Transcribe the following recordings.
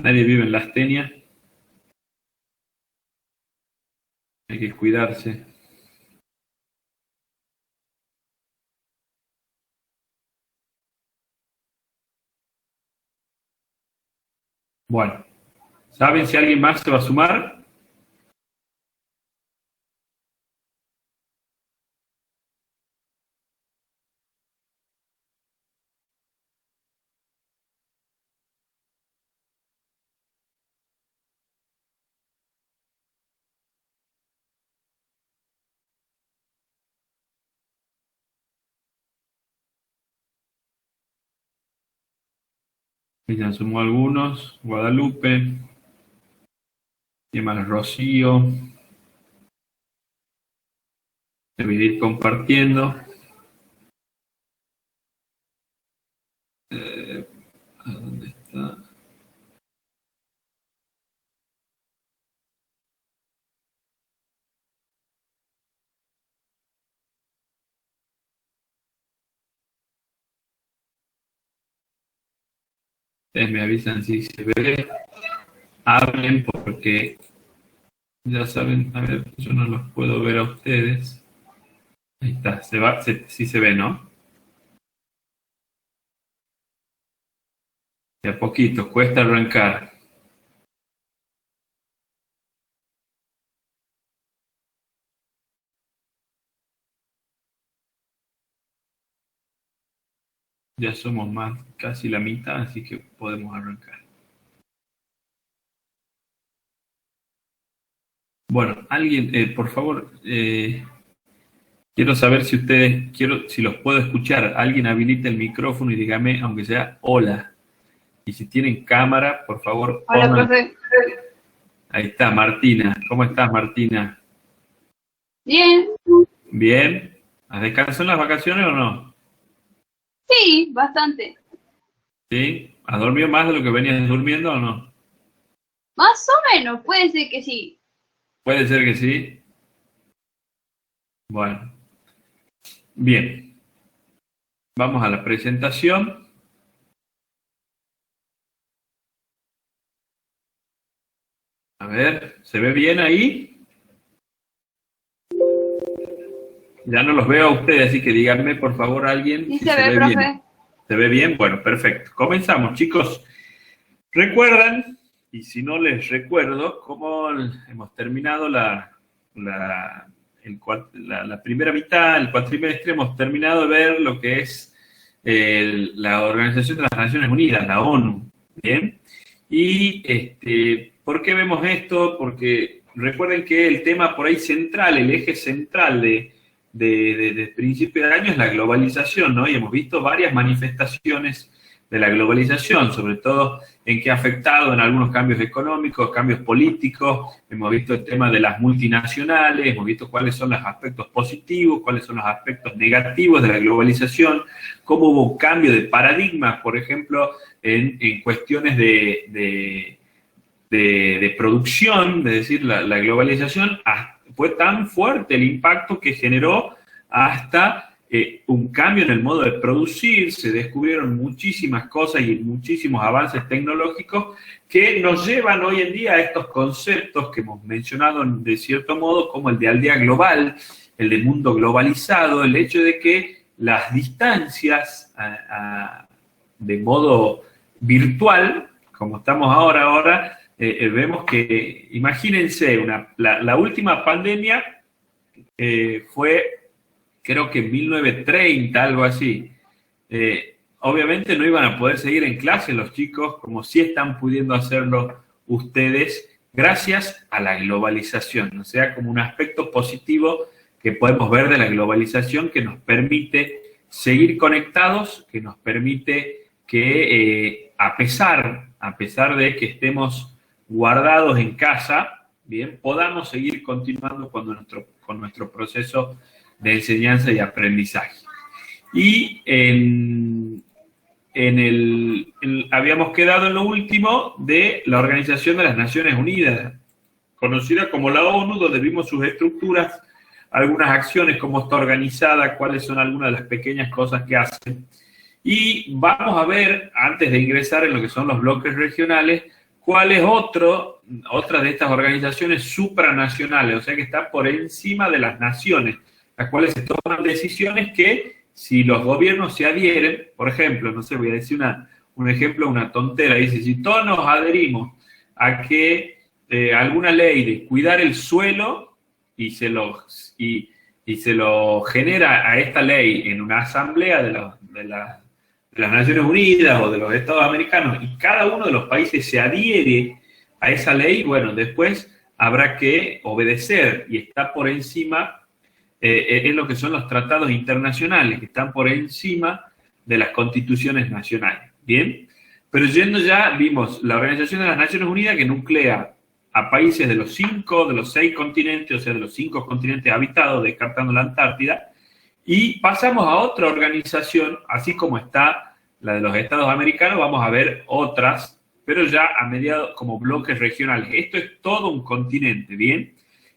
Nadie vive en la Astenia, hay que cuidarse. Bueno, ¿saben si alguien más se va a sumar? Ya sumó algunos. Guadalupe, ¿quién más? Rocío. Debería ir compartiendo. ¿A dónde está? Ustedes me avisan si se ve. Hablen porque ya saben, a ver, yo no los puedo ver a ustedes. Ahí está, sí se ve, ¿no? De a poquito, cuesta arrancar. Ya somos más, casi la mitad, así que podemos arrancar. Bueno, alguien, por favor, quiero saber si ustedes, si los puedo escuchar. Alguien habilite el micrófono y dígame, aunque sea hola. Y si tienen cámara, por favor, Hola, pongan. profe. Ahí está, Martina. ¿Cómo estás, Martina? Bien. ¿Bien? ¿Has descansado en las vacaciones o no? Sí, bastante. ¿Sí? ¿Has dormido más de lo que venías durmiendo o no? Más o menos, puede ser que sí. Puede ser que sí. Bueno, bien. Vamos a la presentación. A ver, ¿se ve bien ahí? Ya no los veo a ustedes, así que díganme, por favor, alguien Sí si se se ve, ve bien. profe. ¿Se ve bien? Bueno, perfecto. Comenzamos, chicos. ¿Recuerdan? Y si no les recuerdo, cómo hemos terminado la, la primera mitad, el cuatrimestre, hemos terminado de ver lo que es la Organización de las Naciones Unidas, la ONU. ¿Bien? Y ¿por qué vemos esto? Porque recuerden que el tema por ahí central, el eje central de principio de año es la globalización, ¿no? Y hemos visto varias manifestaciones de la globalización, sobre todo en qué ha afectado en algunos cambios económicos, cambios políticos, hemos visto el tema de las multinacionales, hemos visto cuáles son los aspectos positivos, cuáles son los aspectos negativos de la globalización, cómo hubo un cambio de paradigma, por ejemplo, en cuestiones de producción, es decir, la globalización fue tan fuerte el impacto que generó hasta un cambio en el modo de producir, se descubrieron muchísimas cosas y muchísimos avances tecnológicos que nos llevan hoy en día a estos conceptos que hemos mencionado de cierto modo como el de aldea global, el de mundo globalizado, el hecho de que las distancias de modo virtual, como estamos ahora vemos que, imagínense, la última pandemia fue, creo que en 1930, algo así. Obviamente no iban a poder seguir en clase los chicos, como sí están pudiendo hacerlo ustedes, gracias a la globalización, o sea, como un aspecto positivo que podemos ver de la globalización que nos permite seguir conectados, que nos permite que a pesar de que estemos guardados en casa, bien, podamos seguir continuando con nuestro proceso de enseñanza y aprendizaje. Y habíamos quedado en lo último de la Organización de las Naciones Unidas, conocida como la ONU, donde vimos sus estructuras, algunas acciones, cómo está organizada, cuáles son algunas de las pequeñas cosas que hace. Y vamos a ver, antes de ingresar en lo que son los bloques regionales, ¿Cuál es otra de estas organizaciones supranacionales? O sea, que está por encima de las naciones, las cuales se toman decisiones que, si los gobiernos se adhieren, por ejemplo, no sé, voy a decir un ejemplo, una tontera, dice, si todos nos adherimos a que alguna ley de cuidar el suelo y se lo genera a esta ley en una asamblea de las Naciones Unidas o de los Estados Americanos, y cada uno de los países se adhiere a esa ley, bueno, después habrá que obedecer, y está por encima, es lo que son los tratados internacionales, que están por encima de las constituciones nacionales, ¿bien? Pero yendo ya, vimos la Organización de las Naciones Unidas, que nuclea a países de los 6 continentes, o sea, de los 5 continentes habitados, descartando la Antártida, y pasamos a otra organización, así como está la de los Estados Americanos, vamos a ver otras, pero ya a mediados como bloques regionales. Esto es todo un continente, ¿bien?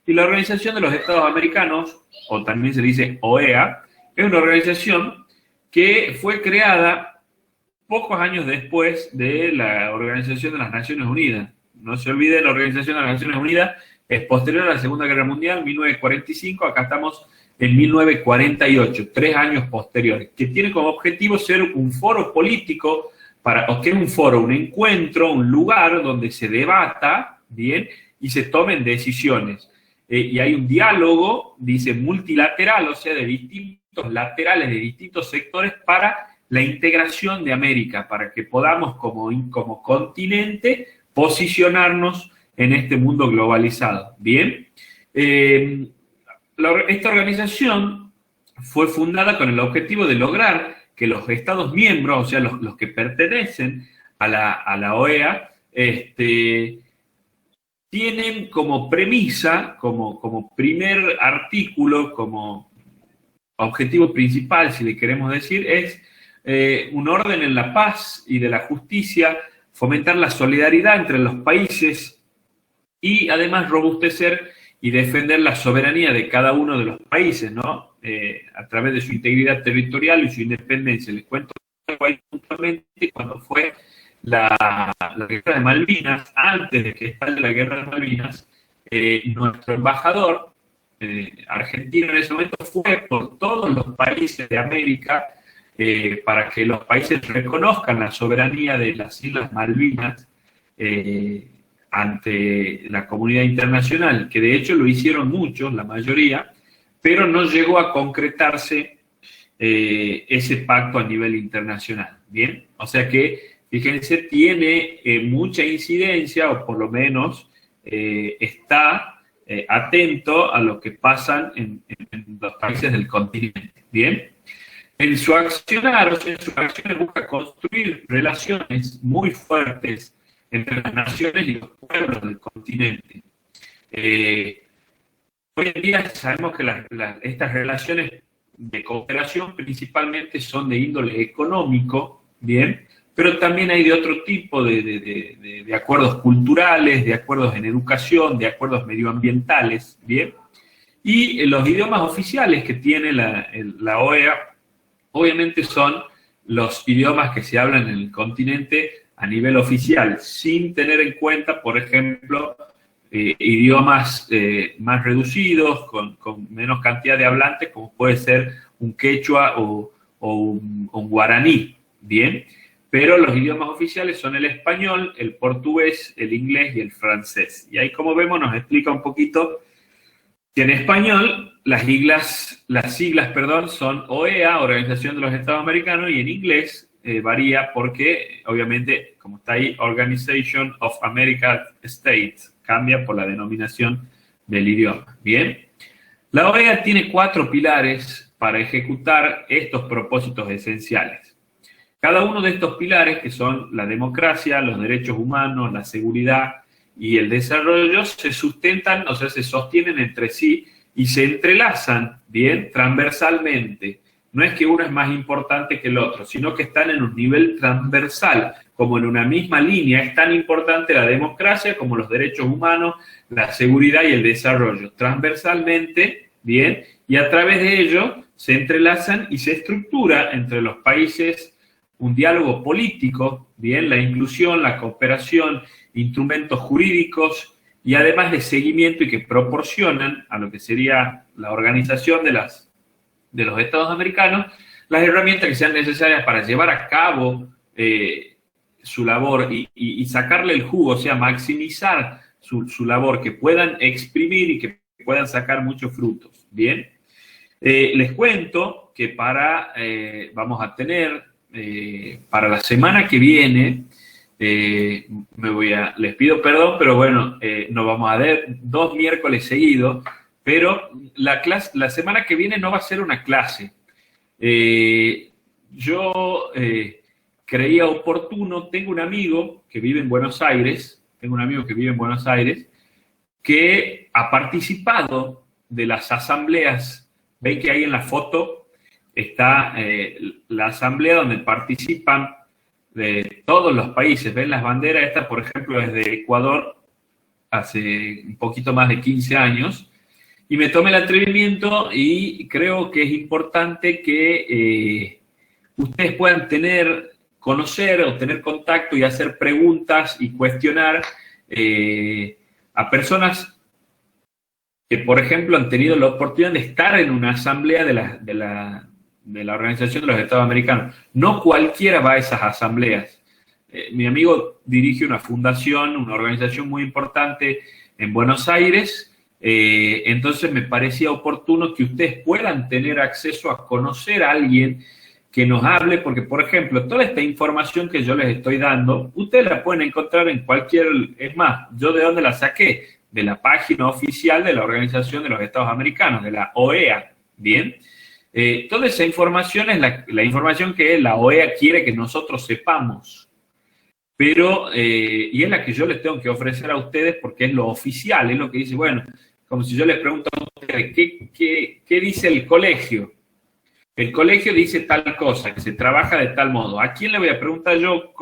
Y la Organización de los Estados Americanos, o también se dice OEA, es una organización que fue creada pocos años después de la Organización de las Naciones Unidas. No se olvide, la Organización de las Naciones Unidas es posterior a la Segunda Guerra Mundial, 1945, acá estamos en 1948, 3 años posteriores, que tiene como objetivo ser un foro político, o que es un foro, un encuentro, un lugar donde se debata, ¿bien? Y se tomen decisiones. Y hay un diálogo, dice, multilateral, o sea, de distintos laterales, de distintos sectores, para la integración de América, para que podamos como continente posicionarnos en este mundo globalizado. Bien, esta organización fue fundada con el objetivo de lograr que los Estados miembros, o sea, los que pertenecen a la OEA, tienen como premisa, como primer artículo, como objetivo principal, si le queremos decir, es un orden en la paz y de la justicia, fomentar la solidaridad entre los países y además robustecer y defender la soberanía de cada uno de los países, ¿no? A través de su integridad territorial y su independencia. Les cuento ahí puntualmente cuando fue la guerra de Malvinas, antes de que estalle la guerra de Malvinas, nuestro embajador argentino en ese momento fue por todos los países de América para que los países reconozcan la soberanía de las Islas Malvinas ante la comunidad internacional, que de hecho lo hicieron muchos, la mayoría, pero no llegó a concretarse ese pacto a nivel internacional, ¿bien? O sea que, fíjense, tiene mucha incidencia, o por lo menos está atento a lo que pasan en los países del continente, ¿bien? En su accionar, o sea, en sus acciones busca construir relaciones muy fuertes entre las naciones y los pueblos del continente. Hoy en día sabemos que estas relaciones de cooperación principalmente son de índole económico, ¿bien? Pero también hay de otro tipo de acuerdos culturales, de acuerdos en educación, de acuerdos medioambientales, ¿bien? Y los idiomas oficiales que tiene la OEA, obviamente son los idiomas que se hablan en el continente a nivel oficial, sin tener en cuenta, por ejemplo, idiomas más reducidos, con menos cantidad de hablantes, como puede ser un quechua o un guaraní, ¿bien? Pero los idiomas oficiales son el español, el portugués, el inglés y el francés. Y ahí, como vemos, nos explica un poquito que en español las siglas, son OEA, Organización de los Estados Americanos, y en inglés varía porque, obviamente, como está ahí, Organization of American States, cambia por la denominación del idioma. Bien, la OEA tiene 4 pilares para ejecutar estos propósitos esenciales. Cada uno de estos pilares, que son la democracia, los derechos humanos, la seguridad y el desarrollo, se sustentan, o sea, se sostienen entre sí y se entrelazan, bien, transversalmente. No es que uno es más importante que el otro, sino que están en un nivel transversal, como en una misma línea. Es tan importante la democracia como los derechos humanos, la seguridad y el desarrollo. Transversalmente, bien, y a través de ello se entrelazan y se estructura entre los países un diálogo político, bien, la inclusión, la cooperación, instrumentos jurídicos y además de seguimiento y que proporcionan a lo que sería la organización de los Estados americanos las herramientas que sean necesarias para llevar a cabo su labor y sacarle el jugo, o sea, maximizar su labor, que puedan exprimir y que puedan sacar muchos frutos. Bien, les cuento que vamos a tener para la semana que viene, les pido perdón, pero bueno, nos vamos a ver 2 miércoles seguidos, pero la semana que viene no va a ser una clase. Yo creía oportuno, tengo un amigo que vive en Buenos Aires, que ha participado de las asambleas. Veis que ahí en la foto está la asamblea donde participan de todos los países. ¿Ven las banderas? Esta, por ejemplo, es de Ecuador, hace un poquito más de 15 años. Y me tomé el atrevimiento y creo que es importante que ustedes puedan conocer o tener contacto y hacer preguntas y cuestionar a personas que, por ejemplo, han tenido la oportunidad de estar en una asamblea de la Organización de los Estados Americanos. No cualquiera va a esas asambleas. Mi amigo dirige una fundación, una organización muy importante en Buenos Aires. Entonces me parecía oportuno que ustedes puedan tener acceso a conocer a alguien que nos hable, porque, por ejemplo, toda esta información que yo les estoy dando, ustedes la pueden encontrar en es más, ¿yo de dónde la saqué? De la página oficial de la Organización de los Estados Americanos, de la OEA, ¿bien? Toda esa información es la información que la OEA quiere que nosotros sepamos, pero, y es la que yo les tengo que ofrecer a ustedes porque es lo oficial, es lo que dice, bueno, como si yo les pregunto a ustedes, ¿qué dice el colegio? El colegio dice tal cosa, que se trabaja de tal modo. ¿A quién le voy a preguntar yo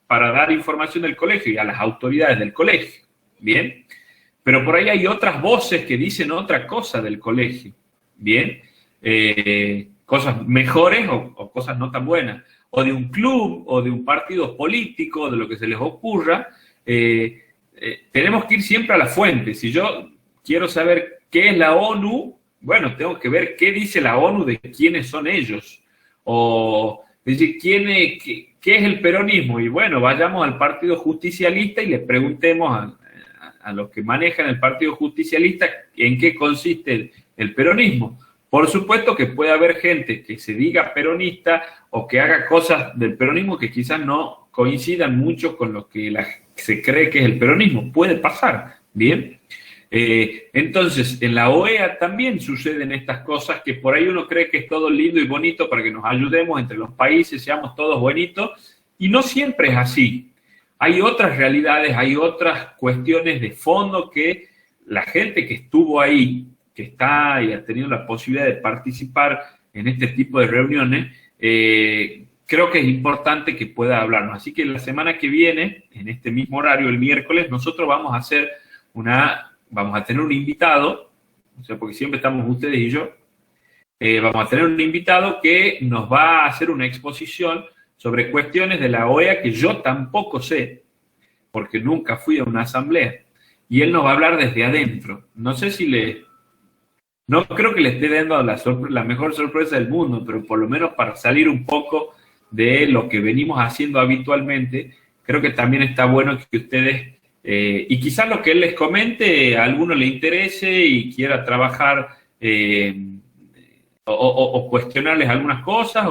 para dar información del colegio? Y a las autoridades del colegio, ¿bien? Pero por ahí hay otras voces que dicen otra cosa del colegio, ¿bien? Cosas mejores o cosas no tan buenas. O de un club, o de un partido político, de lo que se les ocurra. Tenemos que ir siempre a la fuente. Si yo quiero saber qué es la ONU, bueno, tengo que ver qué dice la ONU de quiénes son ellos. O decir, ¿qué es el peronismo? Y bueno, vayamos al Partido Justicialista y le preguntemos a los que manejan el Partido Justicialista en qué consiste el peronismo. Por supuesto que puede haber gente que se diga peronista o que haga cosas del peronismo que quizás no coincidan mucho con lo que se cree que es el peronismo. Puede pasar, ¿bien? Entonces, en la OEA también suceden estas cosas que por ahí uno cree que es todo lindo y bonito para que nos ayudemos entre los países, seamos todos bonitos, y no siempre es así. Hay otras realidades, hay otras cuestiones de fondo que la gente que estuvo ahí, que está y ha tenido la posibilidad de participar en este tipo de reuniones, creo que es importante que pueda hablarnos. Así que la semana que viene, en este mismo horario, el miércoles, nosotros vamos a tener un invitado, o sea, porque siempre estamos ustedes y yo, vamos a tener un invitado que nos va a hacer una exposición sobre cuestiones de la OEA que yo tampoco sé, porque nunca fui a una asamblea, y él nos va a hablar desde adentro. No sé no creo que le esté dando la mejor sorpresa del mundo, pero por lo menos para salir un poco de lo que venimos haciendo habitualmente, creo que también está bueno que ustedes, y quizás lo que él les comente a alguno le interese y quiera trabajar o cuestionarles algunas cosas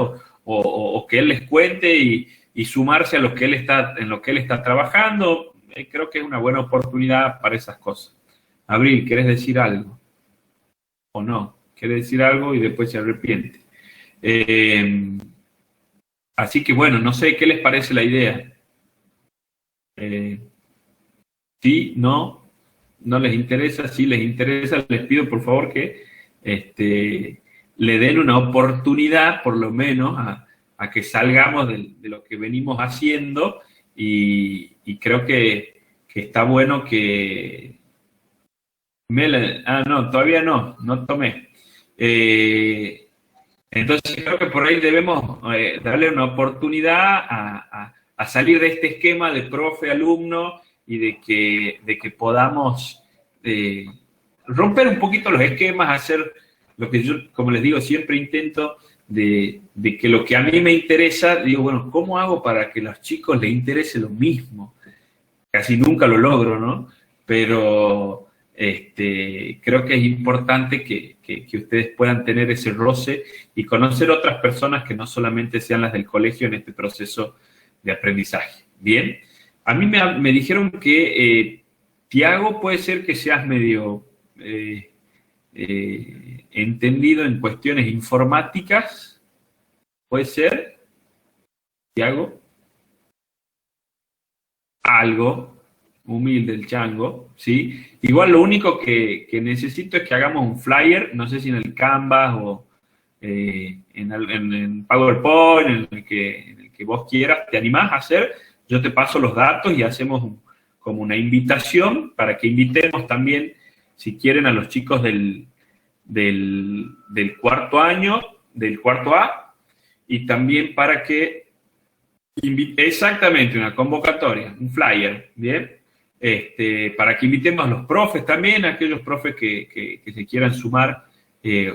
o que él les cuente y sumarse a lo que en lo que él está trabajando. Creo que es una buena oportunidad para esas cosas. Abril, ¿querés decir algo? ¿O no? ¿Quiere decir algo y después se arrepiente? Así que bueno, no sé qué les parece la idea. ¿Sí? ¿No? ¿No les interesa? Si les interesa, les pido por favor que le den una oportunidad, por lo menos, a que salgamos de lo que venimos haciendo y creo que está bueno que... no, todavía no tomé. Entonces creo que por ahí debemos darle una oportunidad a salir de este esquema de profe-alumno y de que podamos romper un poquito los esquemas, hacer lo que yo, como les digo, siempre intento de que lo que a mí me interesa, digo, bueno, ¿cómo hago para que a los chicos les interese lo mismo? Casi nunca lo logro, ¿no? Pero creo que es importante que ustedes puedan tener ese roce y conocer otras personas que no solamente sean las del colegio en este proceso de aprendizaje. Bien, a mí me dijeron que Tiago puede ser que seas medio entendido en cuestiones informáticas. ¿Puede ser, Tiago? Algo humilde el chango, ¿sí? Igual lo único que necesito es que hagamos un flyer, no sé si en el Canvas o en PowerPoint, en el que vos quieras, te animás a hacer, yo te paso los datos y hacemos como una invitación para que invitemos también, si quieren, a los chicos del cuarto año, del cuarto A, y también para que exactamente, una convocatoria, un flyer, ¿bien? Para que invitemos a los profes también, a aquellos profes que se quieran sumar,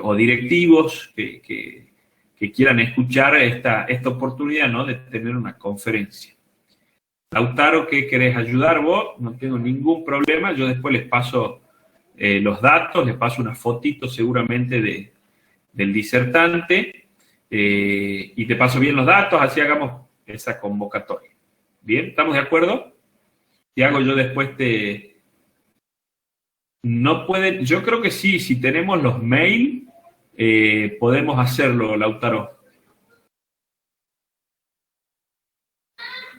o directivos que quieran escuchar esta oportunidad, ¿no?, de tener una conferencia. Lautaro, ¿qué querés ayudar vos? No tengo ningún problema, yo después les paso los datos, les paso una fotito seguramente del disertante, y te paso bien los datos, así hagamos esa convocatoria. ¿Bien? ¿Estamos de acuerdo? Tiago, yo después no pueden, yo creo que sí, si tenemos los mail, podemos hacerlo, Lautaro.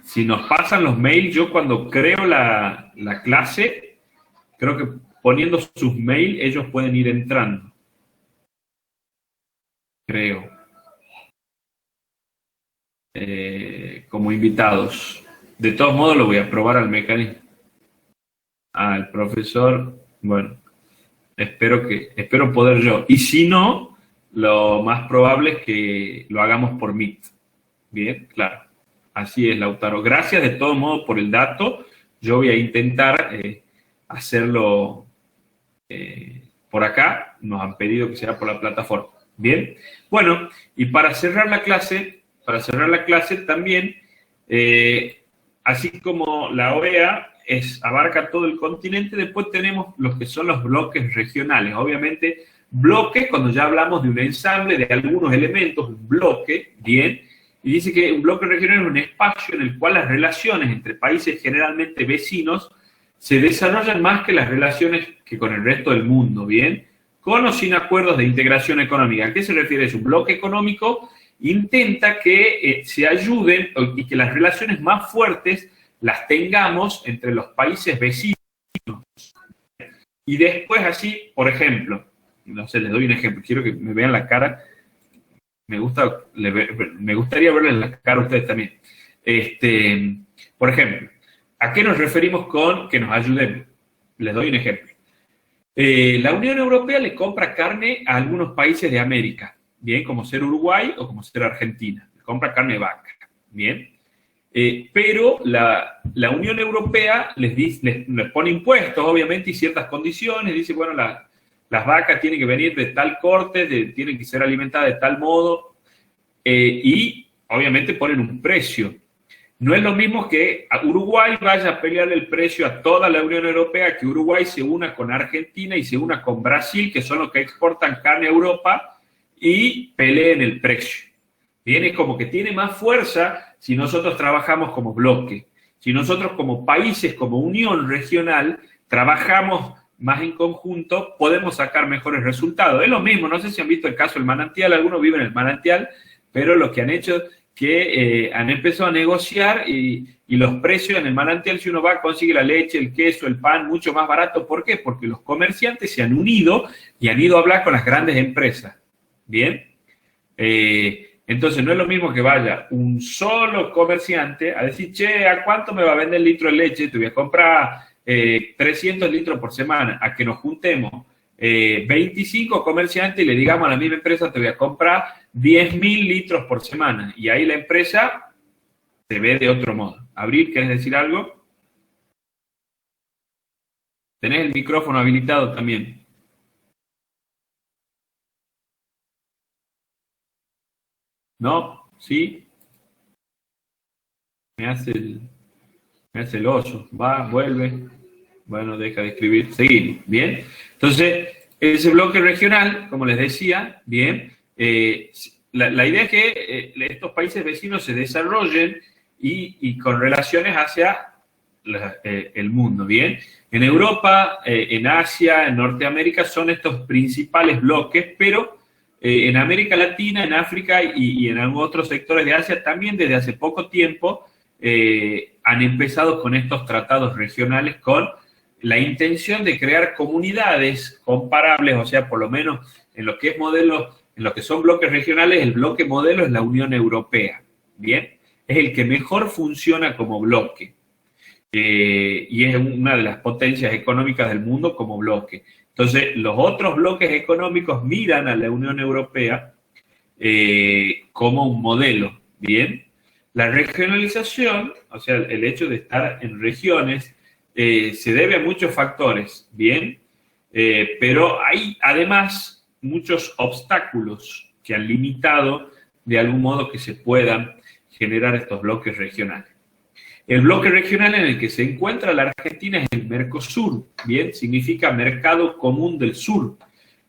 Si nos pasan los mails, yo cuando creo la clase, creo que poniendo sus mails, ellos pueden ir entrando. Creo. Como invitados. De todos modos lo voy a probar al mecanismo. El profesor, bueno, espero poder yo. Y si no, lo más probable es que lo hagamos por Meet. Bien, claro. Así es, Lautaro. Gracias de todos modos por el dato. Yo voy a intentar hacerlo por acá. Nos han pedido que sea por la plataforma. Bien. Bueno, y para cerrar la clase también, así como la OEA abarca todo el continente, después tenemos los que son los bloques regionales. Obviamente, bloques, cuando ya hablamos de un ensamble de algunos elementos, un bloque, bien, y dice que un bloque regional es un espacio en el cual las relaciones entre países generalmente vecinos se desarrollan más que las relaciones que con el resto del mundo, bien, con o sin acuerdos de integración económica. ¿A qué se refiere eso? Un bloque económico intenta que se ayuden y que las relaciones más fuertes las tengamos entre los países vecinos. Y después así, por ejemplo, no sé, les doy un ejemplo, quiero que me vean la cara, me gustaría verles la cara a ustedes también. Por ejemplo, ¿a qué nos referimos con que nos ayuden? Les doy un ejemplo. La Unión Europea le compra carne a algunos países de América, bien, como ser Uruguay o como ser Argentina, le compra carne de vaca, bien. Pero la Unión Europea les pone impuestos, obviamente, y ciertas condiciones, dice, bueno, las vacas tienen que venir de tal corte, tienen que ser alimentadas de tal modo, y obviamente ponen un precio. No es lo mismo que Uruguay vaya a pelear el precio a toda la Unión Europea, que Uruguay se una con Argentina y se una con Brasil, que son los que exportan carne a Europa, y peleen el precio. Viene como que tiene más fuerza si nosotros trabajamos como bloque. Si nosotros como países, como unión regional, trabajamos más en conjunto, podemos sacar mejores resultados. Es lo mismo, no sé si han visto el caso del manantial, algunos viven en el manantial, pero lo que han hecho es que han empezado a negociar y los precios en el manantial, si uno va, consigue la leche, el queso, el pan, mucho más barato. ¿Por qué? Porque los comerciantes se han unido y han ido a hablar con las grandes empresas. ¿Bien? Entonces no es lo mismo que vaya un solo comerciante a decir, che, ¿a cuánto me va a vender el litro de leche? Te voy a comprar 300 litros por semana, a que nos juntemos 25 comerciantes y le digamos a la misma empresa, te voy a comprar 10.000 litros por semana. Y ahí la empresa se ve de otro modo. Abril, ¿querés decir algo? Tenés el micrófono habilitado también. ¿No? ¿Sí? Me hace el oso. Va, vuelve. Bueno, deja de escribir. Seguimos. Bien. Entonces, ese bloque regional, como les decía, bien, la idea es que estos países vecinos se desarrollen y con relaciones hacia el mundo, ¿bien? En Europa, en Asia, en Norteamérica son estos principales bloques, pero en América Latina, en África y en algunos otros sectores de Asia también desde hace poco tiempo han empezado con estos tratados regionales con la intención de crear comunidades comparables, o sea, por lo menos en lo que es modelo, en lo que son bloques regionales, el bloque modelo es la Unión Europea, ¿bien? Es el que mejor funciona como bloque. Y es una de las potencias económicas del mundo como bloque. Entonces, los otros bloques económicos miran a la Unión Europea como un modelo, ¿bien? La regionalización, o sea, el hecho de estar en regiones, se debe a muchos factores, ¿bien? Pero hay además muchos obstáculos que han limitado de algún modo que se puedan generar estos bloques regionales. El bloque regional en el que se encuentra la Argentina es el Mercosur, ¿bien? Significa Mercado Común del Sur,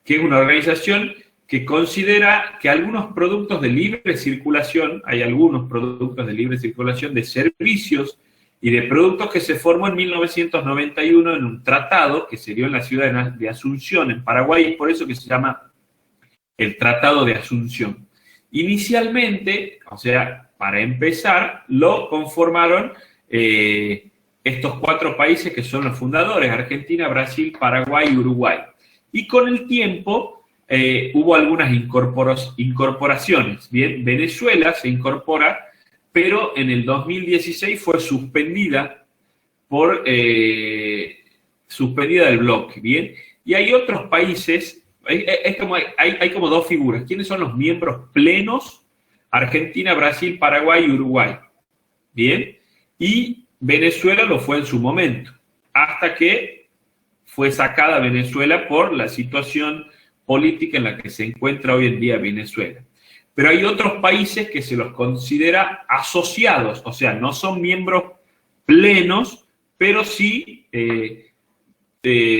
que es una organización que considera que algunos productos de libre circulación, hay algunos productos de libre circulación de servicios y de productos que se formó en 1991 en un tratado que se dio en la ciudad de Asunción, en Paraguay, y por eso que se llama el Tratado de Asunción. Inicialmente, o sea, para empezar, lo conformaron estos 4 países que son los fundadores, Argentina, Brasil, Paraguay y Uruguay. Y con el tiempo hubo algunas incorporaciones. Bien, Venezuela se incorpora, pero en el 2016 fue suspendida del bloque. Bien, y hay otros países, hay como 2 figuras. ¿Quiénes son los miembros plenos? Argentina, Brasil, Paraguay y Uruguay. Bien, y Venezuela lo fue en su momento, hasta que fue sacada Venezuela por la situación política en la que se encuentra hoy en día Venezuela. Pero hay otros países que se los considera asociados, o sea, no son miembros plenos, pero sí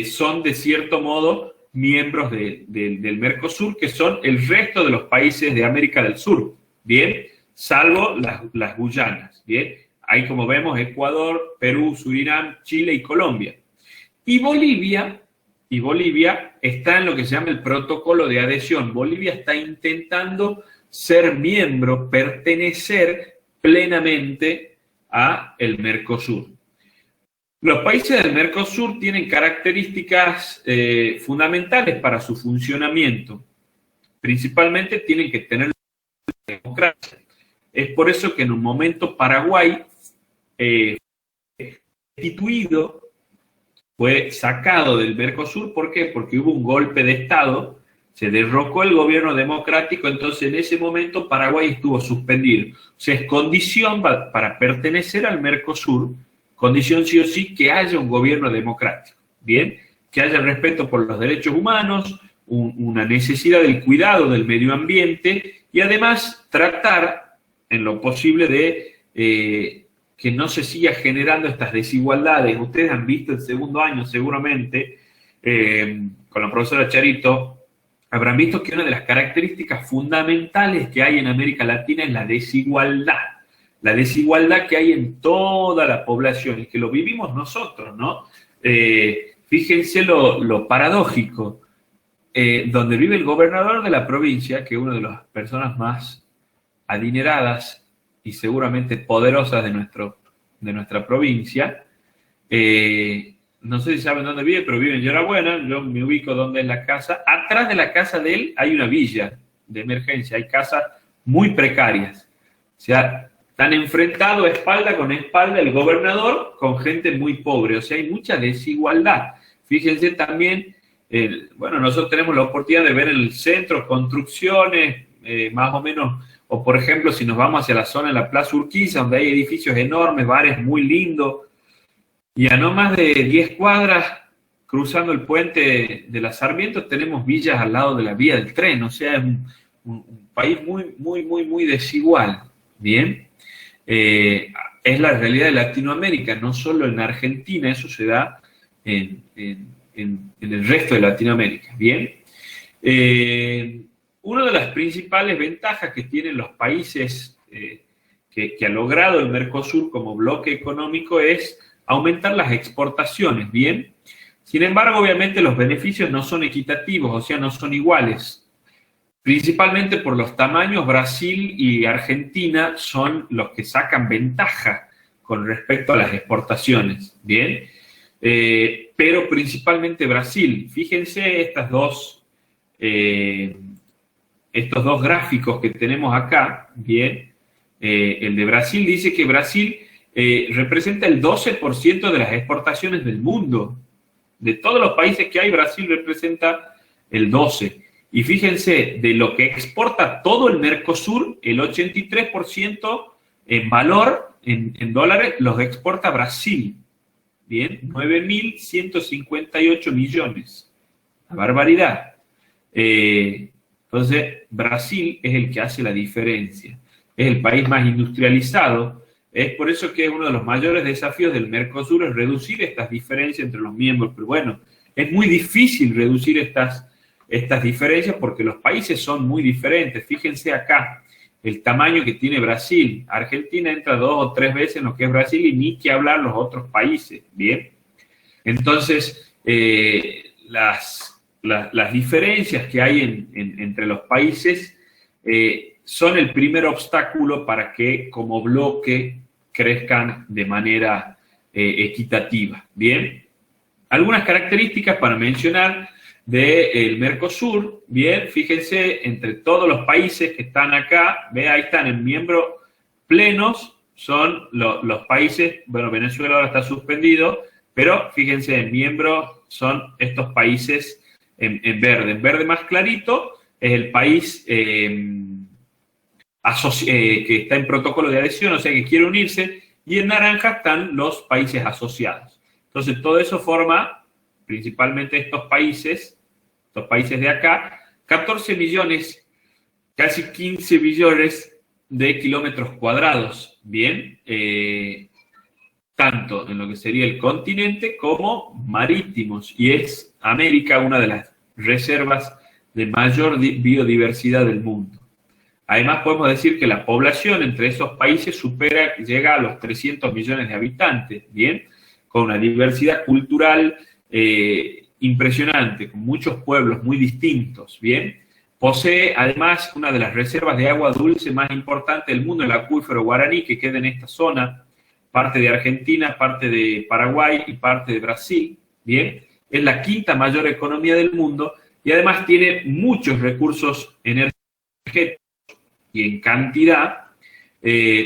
son de cierto modo miembros del Mercosur, que son el resto de los países de América del Sur, ¿bien? Salvo las Guyanas, ¿bien? Ahí, como vemos, Ecuador, Perú, Surinam, Chile y Colombia. Y Bolivia está en lo que se llama el protocolo de adhesión. Bolivia está intentando ser miembro, pertenecer plenamente a el Mercosur. Los países del Mercosur tienen características fundamentales para su funcionamiento. Principalmente tienen que tener democracia. Es por eso que en un momento Paraguay destituido, fue sacado del Mercosur. ¿Por qué? Porque hubo un golpe de Estado, se derrocó el gobierno democrático, entonces en ese momento Paraguay estuvo suspendido. O sea, es condición para pertenecer al Mercosur, condición sí o sí que haya un gobierno democrático, ¿bien? Que haya respeto por los derechos humanos, una necesidad del cuidado del medio ambiente y además tratar en lo posible de que no se siga generando estas desigualdades. Ustedes han visto el segundo año seguramente, con la profesora Charito, habrán visto que una de las características fundamentales que hay en América Latina es la desigualdad que hay en toda la población y que lo vivimos nosotros, ¿no? Fíjense lo paradójico, donde vive el gobernador de la provincia, que es una de las personas más adineradas y seguramente poderosas de nuestra provincia. No sé si saben dónde vive, pero vive en Yorabuena. Yo me ubico donde es la casa. Atrás de la casa de él hay una villa de emergencia, hay casas muy precarias. O sea, están enfrentados espalda con espalda el gobernador con gente muy pobre. O sea, hay mucha desigualdad. Fíjense también, bueno, nosotros tenemos la oportunidad de ver en el centro construcciones más o menos, o por ejemplo, si nos vamos hacia la zona de la Plaza Urquiza, donde hay edificios enormes, bares muy lindos, y a no más de 10 cuadras, cruzando el puente de la Sarmiento, tenemos villas al lado de la vía del tren, o sea, es un país muy desigual, ¿bien? Es la realidad de Latinoamérica, no solo en Argentina, eso se da en el resto de Latinoamérica, ¿bien? Una de las principales ventajas que tienen los países que ha logrado el Mercosur como bloque económico es aumentar las exportaciones, ¿bien? Sin embargo, obviamente los beneficios no son equitativos, o sea, no son iguales. Principalmente por los tamaños, Brasil y Argentina son los que sacan ventaja con respecto a las exportaciones, ¿bien? Pero principalmente Brasil. Fíjense estos dos gráficos que tenemos acá, ¿bien? El de Brasil dice que Brasil representa el 12% de las exportaciones del mundo. De todos los países que hay, Brasil representa el 12%. Y fíjense, de lo que exporta todo el Mercosur, el 83% en valor, en dólares, los exporta Brasil. Bien, 9.158 millones. Una barbaridad. Entonces, Brasil es el que hace la diferencia. Es el país más industrializado. Es por eso que es uno de los mayores desafíos del Mercosur, es reducir estas diferencias entre los miembros. Pero bueno, es muy difícil reducir estas diferencias porque los países son muy diferentes. Fíjense acá el tamaño que tiene Brasil. Argentina entra 2 o 3 veces en lo que es Brasil y ni que hablar los otros países, ¿bien? Entonces, las diferencias que hay entre los países son el primer obstáculo para que como bloque crezcan de manera equitativa, ¿bien? Algunas características para mencionar del Mercosur, bien, fíjense, entre todos los países que están acá, ve, ahí están en miembros plenos, son los países, bueno, Venezuela ahora está suspendido, pero fíjense, en miembros son estos países en verde más clarito, es el país que está en protocolo de adhesión, o sea que quiere unirse, y en naranja están los países asociados. Entonces, todo eso forma, principalmente estos países de acá, 14 millones, casi 15 billones de kilómetros cuadrados, ¿bien? Tanto en lo que sería el continente como marítimos, y es América una de las reservas de mayor biodiversidad del mundo. Además, podemos decir que la población entre esos países llega a los 300 millones de habitantes, ¿bien? Con una diversidad cultural impresionante, con muchos pueblos muy distintos, ¿bien? Posee, además, una de las reservas de agua dulce más importantes del mundo, el acuífero Guaraní, que queda en esta zona, parte de Argentina, parte de Paraguay y parte de Brasil, ¿bien? Es la quinta mayor economía del mundo y además tiene muchos recursos energéticos y en cantidad,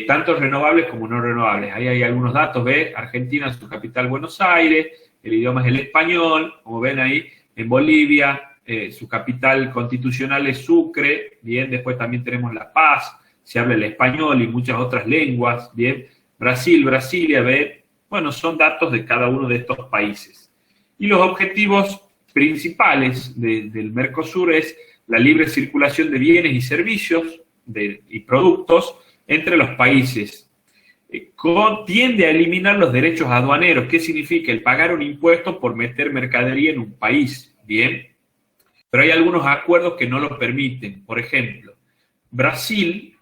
tanto renovables como no renovables. Ahí hay algunos datos, ¿ves? Argentina, su capital Buenos Aires, el idioma es el español, como ven ahí, en Bolivia, su capital constitucional es Sucre, bien, después también tenemos La Paz, se habla el español y muchas otras lenguas, bien, Brasil, Brasilia, ¿ven? Bueno, son datos de cada uno de estos países. Y los objetivos principales del Mercosur es la libre circulación de bienes y servicios y productos entre los países. Tiende a eliminar los derechos aduaneros. ¿Qué significa? El pagar un impuesto por meter mercadería en un país, ¿bien? Pero hay algunos acuerdos que no lo permiten. Por ejemplo, Brasil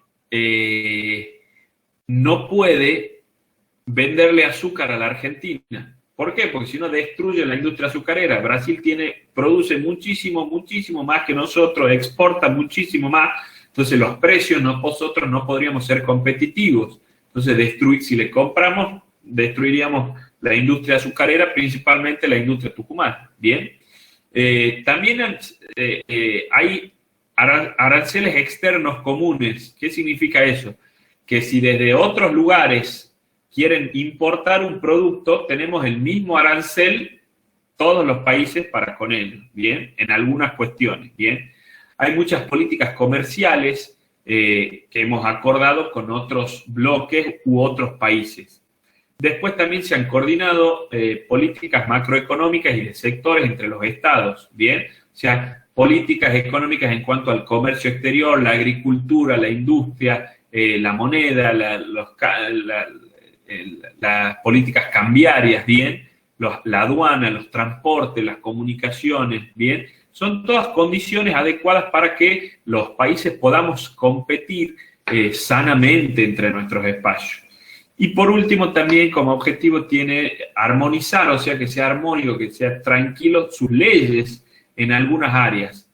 no puede venderle azúcar a la Argentina. ¿Por qué? Porque si no destruye la industria azucarera. Brasil produce muchísimo más que nosotros, exporta muchísimo más. Entonces los precios nosotros no podríamos ser competitivos. Entonces si le compramos, destruiríamos la industria azucarera, principalmente la industria tucumana. Bien. También hay aranceles externos comunes. ¿Qué significa eso? Que si desde otros lugares quieren importar un producto, tenemos el mismo arancel todos los países para con él, ¿bien? En algunas cuestiones, ¿bien? hay muchas políticas comerciales que hemos acordado con otros bloques u otros países. Después también se han coordinado políticas macroeconómicas y de sectores entre los estados, ¿bien? O sea, políticas económicas en cuanto al comercio exterior, la agricultura, la industria, la moneda, las políticas cambiarias, ¿bien? La aduana, los transportes, las comunicaciones, ¿bien? Son todas condiciones adecuadas para que los países podamos competir sanamente entre nuestros espacios. Y por último, también como objetivo tiene armonizar, o sea, que sea armónico, que sea tranquilo sus leyes en algunas áreas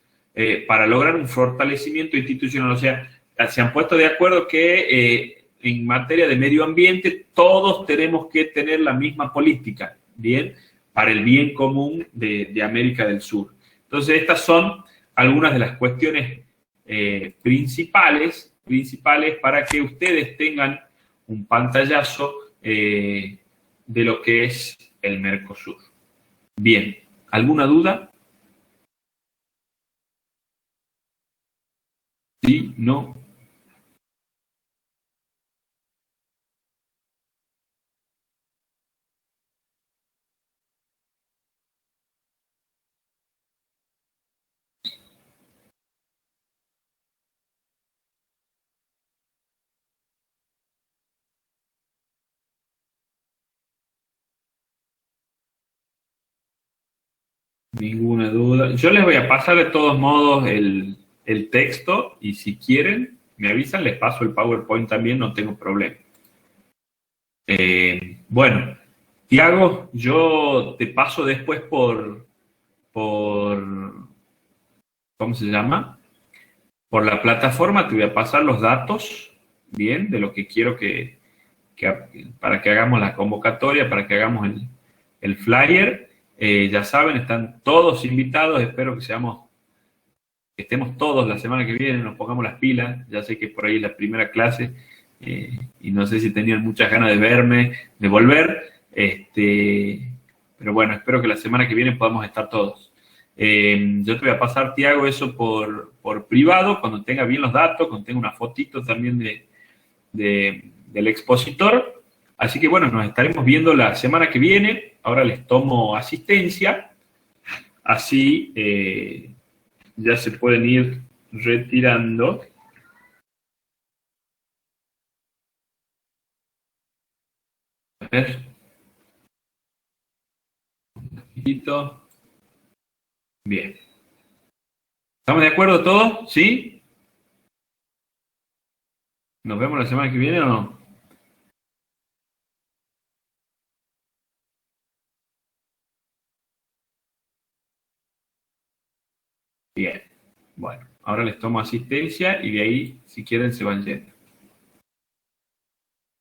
para lograr un fortalecimiento institucional. O sea, se han puesto de acuerdo que en materia de medio ambiente todos tenemos que tener la misma política, ¿bien? Para el bien común de América del Sur. Entonces, estas son algunas de las cuestiones principales para que ustedes tengan un pantallazo de lo que es el Mercosur. Bien, ¿alguna duda? ¿Sí? ¿No? Ninguna duda. Yo les voy a pasar de todos modos el texto y si quieren, me avisan, les paso el PowerPoint también, no tengo problema. Bueno, Tiago, yo te paso después por, ¿cómo se llama? Por la plataforma te voy a pasar los datos, bien, de lo que quiero para que hagamos la convocatoria, para que hagamos el flyer. Ya saben, están todos invitados, espero que estemos todos la semana que viene, nos pongamos las pilas, ya sé que por ahí es la primera clase, y no sé si tenían muchas ganas de verme, de volver, pero bueno, espero que la semana que viene podamos estar todos. Yo te voy a pasar, Tiago, eso por privado, cuando tenga bien los datos, cuando tenga una fotito también del expositor. Así que bueno, nos estaremos viendo la semana que viene. Ahora les tomo asistencia, así ya se pueden ir retirando. A ver. Un poquito. Bien. ¿Estamos de acuerdo todos? ¿Sí? ¿Nos vemos la semana que viene o no? Bien. Bueno, ahora les tomo asistencia y de ahí, si quieren, se van yendo.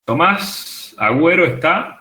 Tomás Agüero está.